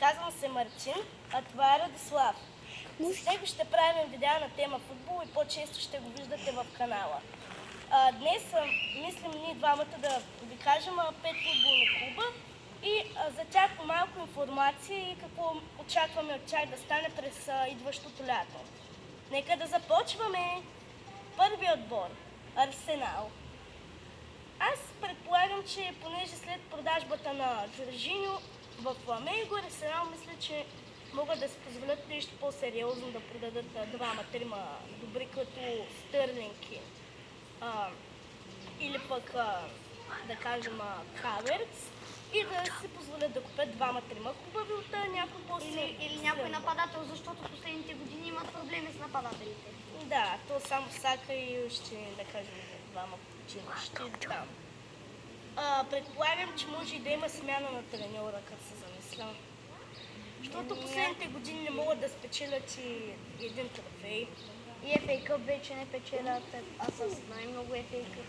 Казвам се Марчин, а това е Радислав. С него ще правим видеа на тема футбол и по-често ще го виждате в канала. Днес мислим ние двамата да ви кажем 5 футболни клуба и за тях малко информация и какво очакваме от тях да стане през идващото лято. Нека да започваме! Първи отбор – Арсенал. Аз предполагам, че понеже след продажбата на Жоржиньо в Фламенго, Арсенал мисля, че могат да си позволят нещо по-сериозно да продадат двама-трима добри като Стърлинги. Или пък да кажем Хаверц и да си позволят да купят двама-трима хубави от някой по-силен. Или някой нападател, защото последните години имат проблеми с нападателите. Да, то само Сака и още, да кажем, двама починащи там. Предполагам, че може и да има смяна на треньора, като се замисля. Защото последните години не могат да спечелят и един трофей. И FA Cup вече не печелят, а с най-много FA Cup.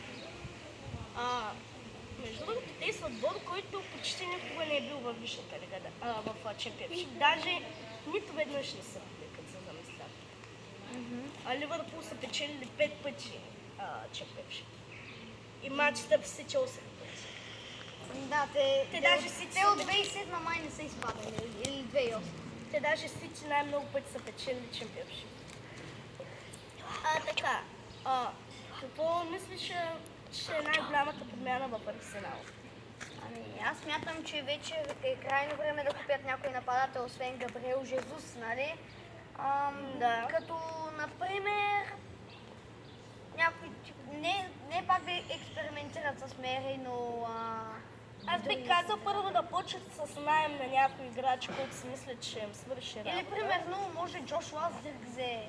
Между другото, те са отбор, който почти никога не е бил във Висшата лига, в Чемпионшип. Даже нито веднъж не са били, като се замисля. А Ливърпул са печелили 5 пъти Чемпионшип. И Манчестър Сити 8 пъти. Да, те от 2007 май не са изпадали, или 2008. Те даже Сити най-много пъти са печелили Чемпионшип. Така, какво мислиш, че е най-голямата промяна в Арсенал? Аз смятам, че вече е крайно време да купят някой нападател, освен Габриел Жезус, нали? Да. Като, например, някой, не пак да експериментират с Мери, но... Аз бих казал първо да почнат с наем на някой играч, който си мисля, че ще им свърши работа. Или примерно може Джошуа Зиркзе.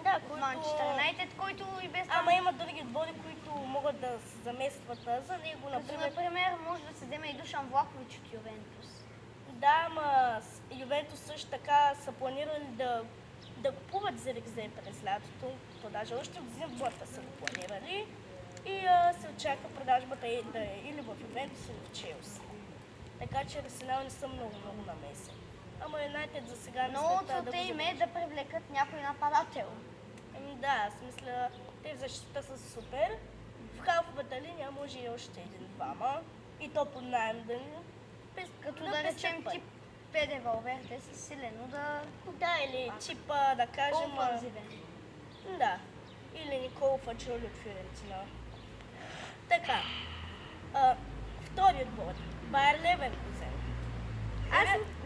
Да, от Манчестър Юнайтед, който и без това... Ама има други отбори, които могат да се заместват за него. Например, може да се вземе и Душан Влахович от Ювентус. Да, ама Ювентус също така са планирали да купуват Зиркзе през лятото. То даже още от зимата са го планирали. И се очаква продажбата да е или в Ювентус, или в Челси. Така че Арсенал не са много намесен. Ама Юнайтед за сега не но целта им е да привлекат някой нападател. Да, аз мисля, те в защита са супер. В халфовата линия може и още един-двама. И то под наем да ни... Като да речем тип Педе Валверде са силено да... Да, или типа да кажем... Офанзивен. Да. Или Никола Фачоли от Фиорентина. Така. Втори отбор. Байер Леверкузен.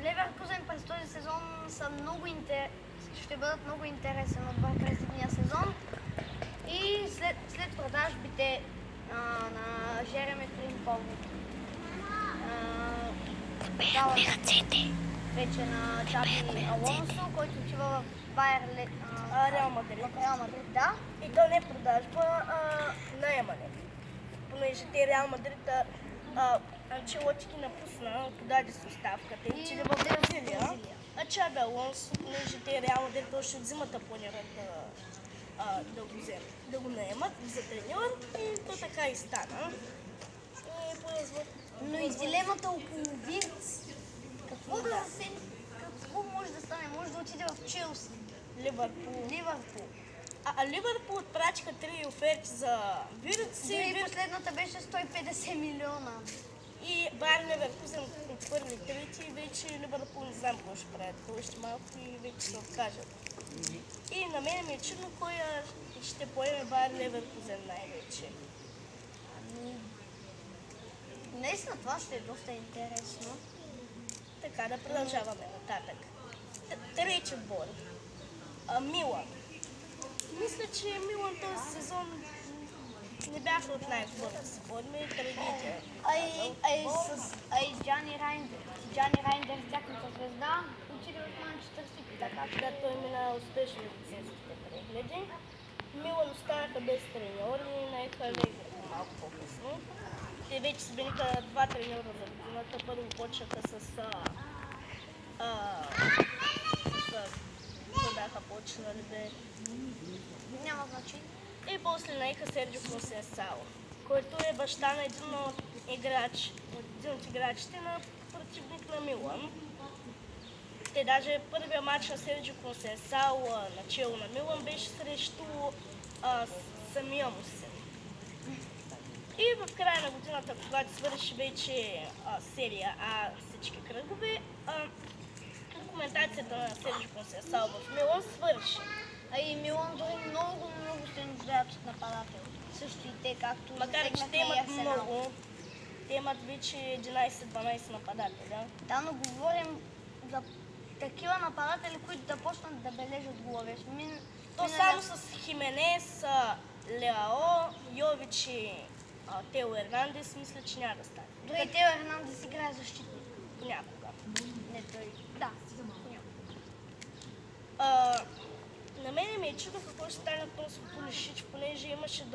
Леверкузен през този сезон ще бъдат много интересен отбор през едния сезон. И след продажбите на Жереми Фримпонг, вече на Чаби Алонсо, който отива в Реал Мадрид. Реал Мадрид, да. И то не продажба, наемане. Понеже те Реал Мадрид Анчелоти ги напусна, подаде с оставката и отиде в Бразилия. А Чаби Алонсо, понеже те Реал Мадрид още от зимата планират да го наемат за треньор и то така и стана. Но и дилемата около Вирц, какво може да стане? Може да отиде в Челси. Ливърпул. Ливърпул. Ливърпул отпрачка 3 оферти за Вирц. И последната беше 150 милиона. И Байер Леверкузен отхвърли трети и вече Ливърпул не знам какво ще правят. Още малко и вече се откажат. И на мен ми е чудно кой ще поеме Байер Леверкузен най-вече. Наистина това ще е доста интересно. Така, да продължаваме нататък. Трети отбор. Милан. Мисля, че Милан този сезон не бяха от най-хубавата си форма и трагедия. И Джани Райндер, тяхната звезда, отиде в Манчестър Сити. Така, когато той мина успешно медицинските прегледи. Милан останаха без треньори и наеха Легри малко по-късно. Те вече смениха 2 треньора за годината. Първо почнаха с бяха почнали бе. Няма значение. И после наеха Серджио Консенсало, който е баща на един от играчите на противник на Милан. те даже първия матч на Серджио Консейсао начало на Милан беше срещу самия му син. И в края на годината, когато свърши вече серия А всички кръгове, документацията на Серджио Консейсао в Милан свърши. А и Милан дори много се нуждаят от нападател. Също и те, както Макар че засегнаха те и имат Арсенал. много, те имат вече 11-12 нападателя. Да, но говорим за такива нападатели, които да почнат да бележат голове. То само с Хименес, Леао, Йович и Тео Ернандес мисля, че няма да стане. Дори Тео Ернандес играе защитник. Понякога. Не той. Да, На мене ми е чудо какво ще стане на този Пулишич, понеже имаше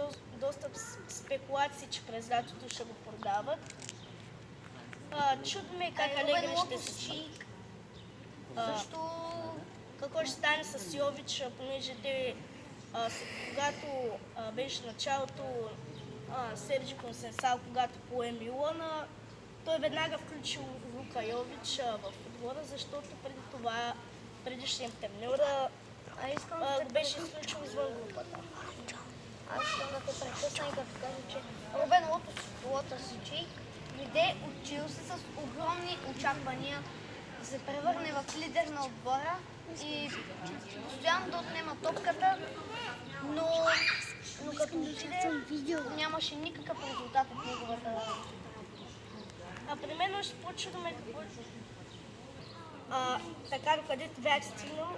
доста спекулации, че през лятото ще го продават. Чудо ми е как Алегри ще се случи. Също Какво ще стане с Йович, понеже те, когато беше началото Серджи Консейсао, когато пое Милана, той веднага включил Лука Йович в отбора, защото преди това предишният треньор беше изключил извън групата. аз искам да те прекъсна и като кажа, че Рубен Лотосичи дойде от Челси с огромни очаквания да се превърне в лидер на отбора и постоянно да отнема топката, но като отиде нямаше никакъв резултат от неговата работа. При мен още по-чудо ме какво така докъдето бях стигнал.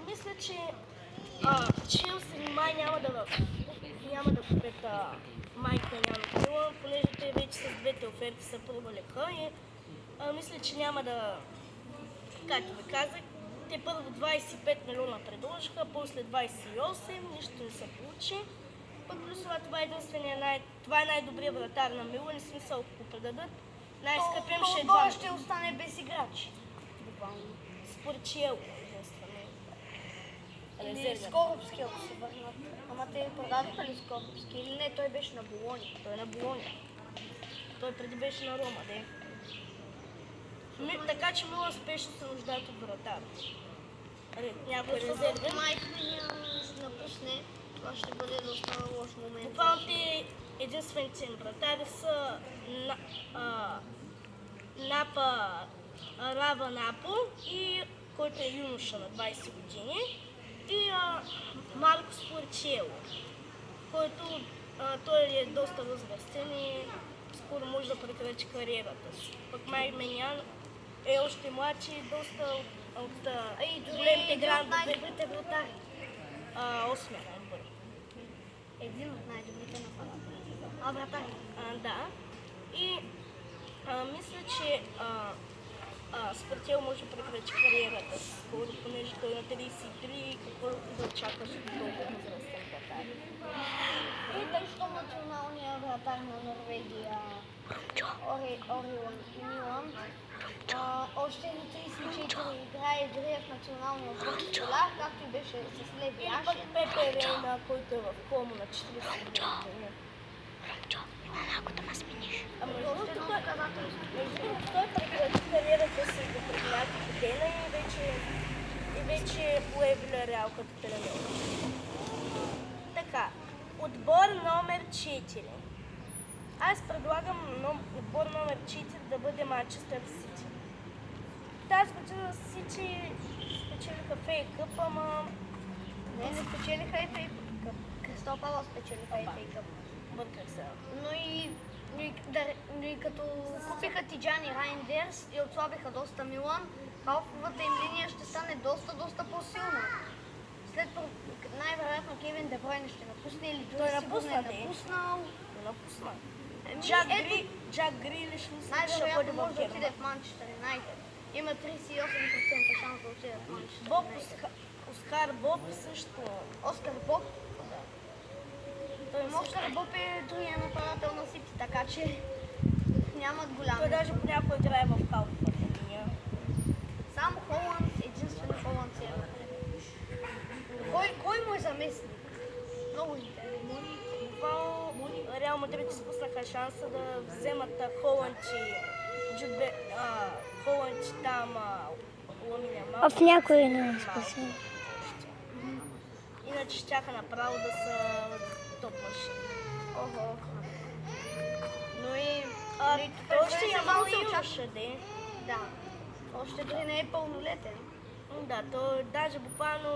Мисля, че Челси май няма да купят Майк Маняно Милан, понеже те вече с двете оферти са провалиха и мисля, че няма да, както ви казах, те първо 25 милиона предложиха, после 28, нищо не се получи. Пък плюс това това е най-добрият вратар на Милан и смисъл, ако го предадат. Най-скъпим ще е Отбора ще остане без играчи. Спорчиел, единствено. Или Скоропски, ако се върнат. Ама те продадоха ли Скоропски или не? Той беше на Болония. Той е на Болония. Той преди беше на Рома, де. Така че Милан спешно се нуждаят от вратар. Някой резерви. Майк няма се напусне, това ще бъде доста лош момент. Буквално те единствените им вратари са Напа Рава Напо, и който е юноша на 20 години, и Марко Спорчиело, който той е доста възрастен и скоро може да прекрати кариерата си. Пък Майк Маняно е още младши и доста от големите грандове. най-добрите вратари. 8-я най-добър. Един от най-добрите нападатели. Вратари. Да. И мисля, че Спортел може да прекрати кариерата си скоро, понеже той на 33, какво да очакваш от толкова възрастен вратар. И тъй, що националният вратар на Норвегия Орион Милан още на 34 играе дори в националния отбор с Поляр, както и беше с Леви Или пък Ашен. Пепе Рейна, който е в Комо на 40 години. Между другото, той прекрати кариерата си до преди няколко дена и вече пое Вилярреал като треньор. Така, отбор номер 4. Аз предлагам отбор номер 4 да бъде Манчестър Сити. Тази година Сити спечелиха FA Cup, ама Не спечелиха и FA Cup. Кристал Палас спечелиха и FA Cup. бърках се. Но и като купиха Тиджани Райндерс и отслабиха доста Милан, халфовата им линия ще стане доста по-силна. Най-вероятно Кевин Де Бройне ще напусне или Той дори сигурно напусна, е де. напуснал. Го напусна. Ето, Джак Грилиш мисля, че ще бъде най-вероятно може да блокиран. отиде в Манчестър Юнайтед. Има 38% шанс да отиде в Манчестър Боб, Юнайтед. Оскар Боб също. Оскар Боб. Той Оскар Боб е другия нападател на Сити, така че нямат голям. Той даже понякога играе в халфовата линия. Само Холанд, единствено Холанд си е напред. Кой му е заместник? Много интересно. Буквално Реал Мадрид изпуснаха шанса да вземат Холанд и там лъминя А малко. в някои не малко смисъл. още. Иначе щяха направо да са топ машини. Ого. Но и... Той още сезон е се очаква. юноша, де. Да. Още дори не е пълнолетен. Да, той даже буквално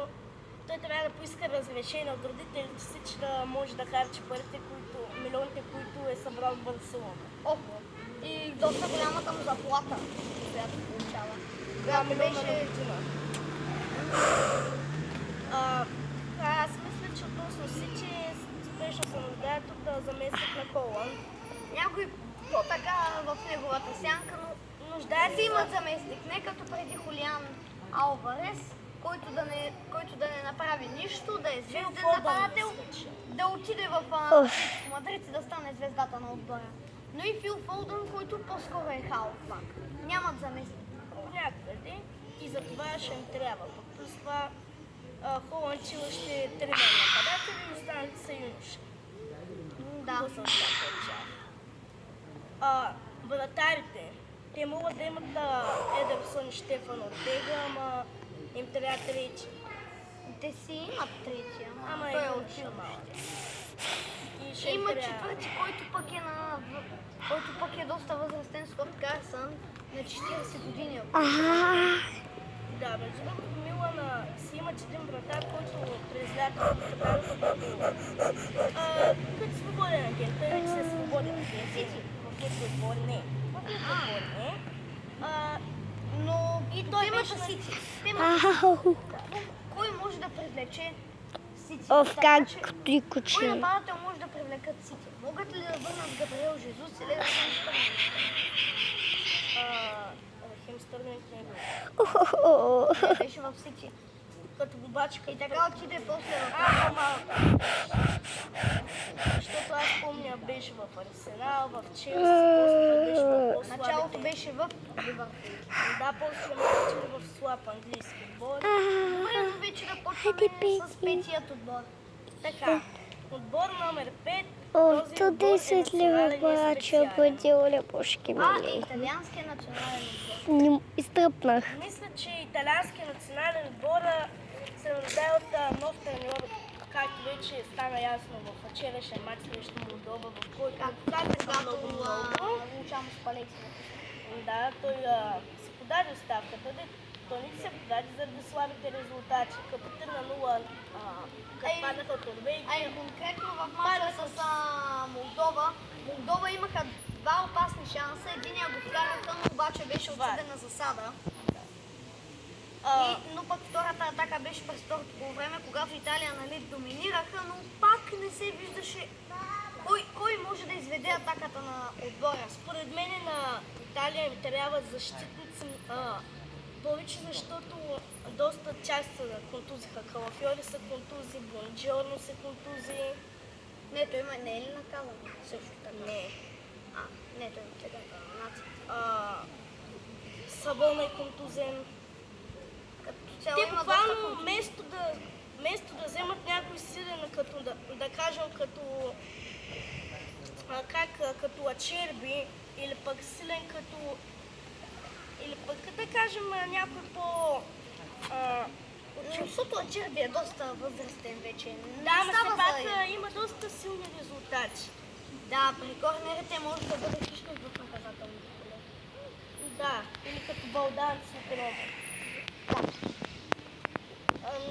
той трябва да поиска разрешение от родителите си, че да може да харчи парите, милионите, които е събрал в Барселона. Ого. И доста голямата му заплата, която получава. Която Милиона на беше... година. Аз мисля, че относно Сити спешно се нуждае тук да заместят на Холанд. Някой по-така в неговата сянка, но Нуждае си се имат заместник. Не като преди Хулиан Алварес, който да не направи нищо, да е звезден нападател, да отиде в Атлетико Мадрид и да стане звездата на отбора. Но и Фил Фолдън, който по-скоро е халфбак. Нямат заместник. някъде и за това ще им трябва. Пък плюс това Холанд Чила ще е тренер нападатели и останалите са юноши. Да. Какво се очаква от тях? Вратарите. Те могат да имат Едерсон и Штефан Ортега, ама им трябва трети. Те си имат третия, Ама той е е юноша учил. малко. И ще им Има трябва. четвърти, който пък е доста възрастен, Скот Карсън, на 40 години. Да, между другото Милана си имат един вратар, който през лятото показва като свободен агент. Той вече е свободен агент. В футбол не. В футбол не. Но И той темата беше на- Сити. Ау. Кой може да привлече Сити? Оф, Така как че, ти кой куче. нападател може да привлекат Сити? Могат ли да върнат Габриел Жезус или да се Рахим Стърлинг не е бил. Не беше в Сити. Като бобачка И така отиде после в... малко. Защото аз помня беше в Арсенал, в Челси, после беше в по-слабите. Началото беше в Ливърпул. Да, после отиде в слаб английски отбор. Добре, но вече да почваме с петият отбор. Така, отбор номер 5. О, Този то отбор е 10 лева национален и плача, специален. бъде Оля Пушки мили. Италианския национален отбор. Изтръпнах. Мисля, че италианският национален отбор се нуждае от нов треньор, както вече стана ясно в вчерашен матч срещу Молдова, в който казаха много. Лучано Спалети. Да, той си подаде оставката, той не се подаде заради слабите резултати, като 3-0, като паднаха от Норвегия. Конкретно в мача с Молдова имаха два опасни шанса. Единия го вкараха, но обаче беше отсъдена засада. Но пък втората атака беше през второто по време, когато Италия доминираха, но пак не се виждаше кой може да изведе атаката на отбора. Според мен на Италия им трябват защитници повече, защото доста част са контузиха. Калафиори са контузи, Бонджорно са контузи. Не, той има, не е ли наказан? Също така. Не. Не, той има сега нация. Сабона е контузен. Като цяло Те има доста буквално контузии. вместо да вземат някой силен, като да кажем като Ачерби, или пък силен или пък да кажем някой по... Защото Ачерби е доста възрастен вече. Не Да, но все става пак за- има доста силни резултати. Да, при корнерите може да бъде хищник в наказателното поле. Да, или като Балдан Суперова.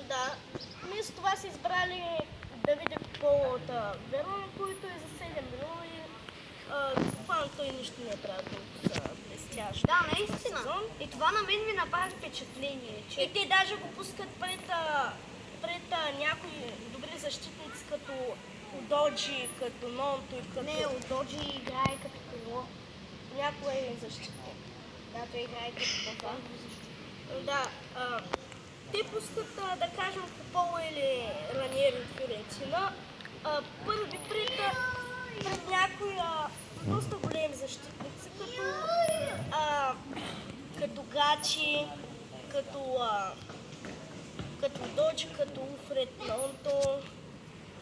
Да, вместо това са избрали Давиде Пола от Верона, който е за 7 милиона и буквално той нищо не е правил толкова блестящо. Да, наистина. сезон. И това на мен ми направи впечатление, че И те даже го пускат пред някои добри защитници, като Удоджи, като Нонто и като не, Удоджи играе като крило. някой защитник. Да, той играе като баба. Да, те пускат, да кажем, Пополо или Раниери от Фиорентина, първи пред някои доста големи защитници, като Гачи, като Доджи, като Уфред Нонто.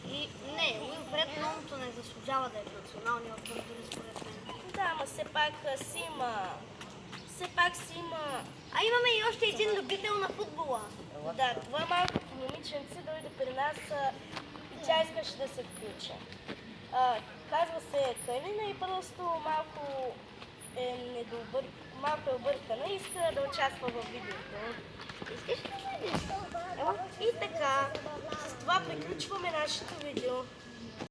И не, Уилфред Нонто не заслужава да е в националния отбор, дори според мен. Да, ама все пак си все пак си има... А имаме и още един любител на футбола. Да, това малкото момиченце дойде при нас и тя искаше да се включи. Казва се Калина и просто малко малко е объркана и иска да участва в видеото. Искаш ли да видиш? И така, с това приключваме нашето видео.